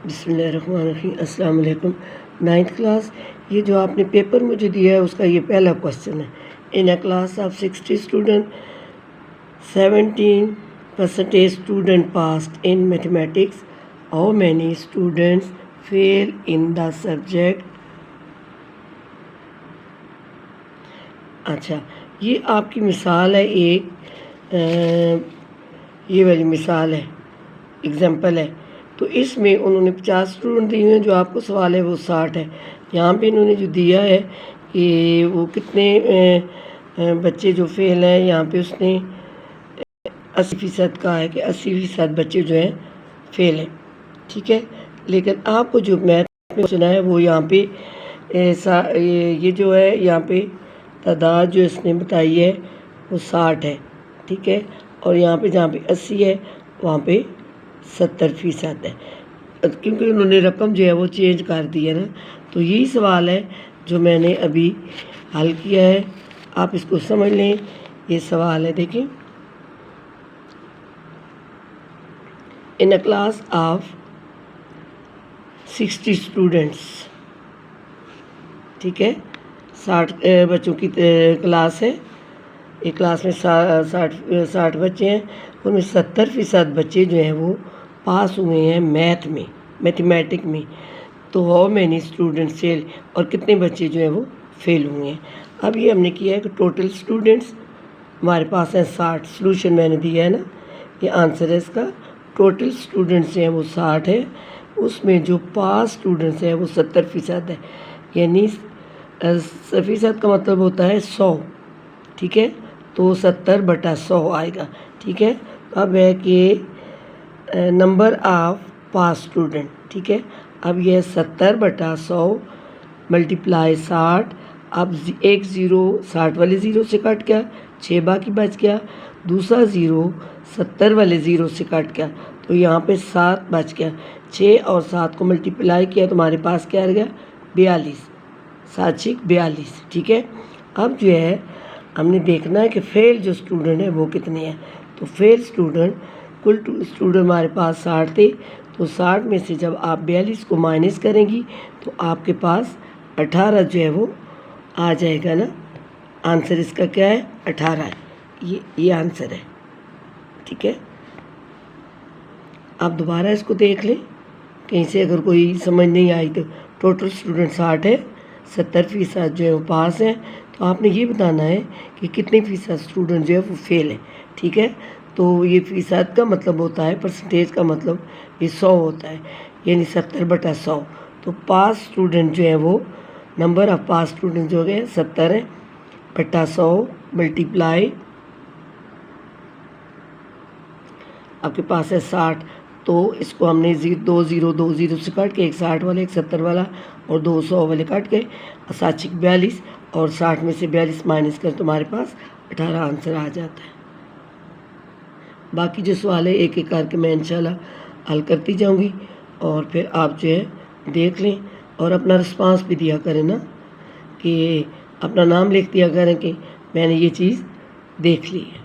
बिस्मिल्लाहिर्रहमानिर्रहीम। अस्सलाम वालेकुम। 9th क्लास, ये जो आपने पेपर मुझे दिया है उसका ये पहला क्वेश्चन है। In a class of 60 student 17% student passed in mathematics, how many students fail in the subject. अच्छा, ये आपकी मिसाल है एक, ये वाली मिसाल है, एग्जाम्पल है। तो इसमें उन्होंने 50 स्टूडेंट दिए हैं, जो आपको सवाल है वो 60 है। यहाँ पे इन्होंने जो दिया है कि वो कितने बच्चे जो फेल हैं, यहाँ पे उसने 80% कहा है कि 80% बच्चे जो हैं फेल हैं, ठीक है। लेकिन आपको जो मैथ में सुना है वो यहाँ पे ये जो है यहाँ पे तादाद जो इसने बताई है वो 60 है, ठीक है। और यहाँ पे जहाँ पे 80 है वहाँ पे 70% है, क्योंकि उन्होंने रकम जो है वो चेंज कर दी है ना। तो यही सवाल है जो मैंने अभी हल किया है, आप इसको समझ लें। ये सवाल है, देखिए, इन अ क्लास ऑफ 60 स्टूडेंट्स, ठीक है, 60 बच्चों की क्लास है। एक क्लास में 60 बच्चे हैं, उनमें 70% बच्चे जो हैं वो पास हुए हैं मैथमेटिक में। तो हाउ मैनी स्टूडेंट्स फेल, और कितने बच्चे जो हैं वो फेल हुए हैं। अब ये हमने किया है कि टोटल स्टूडेंट्स हमारे पास हैं 60, सॉल्यूशन मैंने दिया है ना, ये आंसर है इसका। टोटल स्टूडेंट्स हैं वो 60 है, उसमें जो पास स्टूडेंट्स हैं वो 70% है, यानी फीसद का मतलब होता है 100, ठीक है। तो 70/100 आएगा, ठीक है। अब है कि नंबर ऑफ पास स्टूडेंट, ठीक है। अब यह 70/100 मल्टीप्लाई 60। अब एक ज़ीरो 60 वाले ज़ीरो से कट गया, 6 बाकी बच गया। दूसरा ज़ीरो 70 वाले ज़ीरो से कट गया, तो यहाँ पे 7 बच गया। 6 और 7 को मल्टीप्लाई किया तो हमारे पास क्या आ गया, 42, 7×6 42, ठीक है। अब जो है हमने देखना है कि फेल जो स्टूडेंट है वो कितने हैं। तो फेल स्टूडेंट, कुल स्टूडेंट हमारे पास 60 थे, तो 60 में से जब आप 42 को माइनस करेंगी तो आपके पास 18 जो है वो आ जाएगा ना। आंसर इसका क्या है, 18 है। ये आंसर है, ठीक है। आप दोबारा इसको देख लें, कहीं से अगर कोई समझ नहीं आई तो। टोटल स्टूडेंट 60 है, 70% जो है वो पास है। तो आपने ये बताना है कि कितने फीसद स्टूडेंट जो है वो फेल है, ठीक है। तो ये फीसद का मतलब होता है, परसेंटेज का मतलब ये 100 होता है, यानी 70/100। तो पास स्टूडेंट जो है वो, नंबर ऑफ पास स्टूडेंट जो हो गए 70 है बटा 100 मल्टीप्लाई, आपके पास है 60। तो इसको हमने 2 0 से काट के, एक 60 वाला एक 70 वाला और 2 100 वाले काट के, 7×6 42, और 60 में से 42 माइनस कर तुम्हारे पास 18 आंसर आ जाता है। बाकी जो सवाल है एक एक करके मैं इंशाल्लाह हल करती जाऊंगी, और फिर आप जो है देख लें और अपना रिस्पांस भी दिया करें ना, कि अपना नाम लिख दिया करें कि मैंने ये चीज़ देख ली है।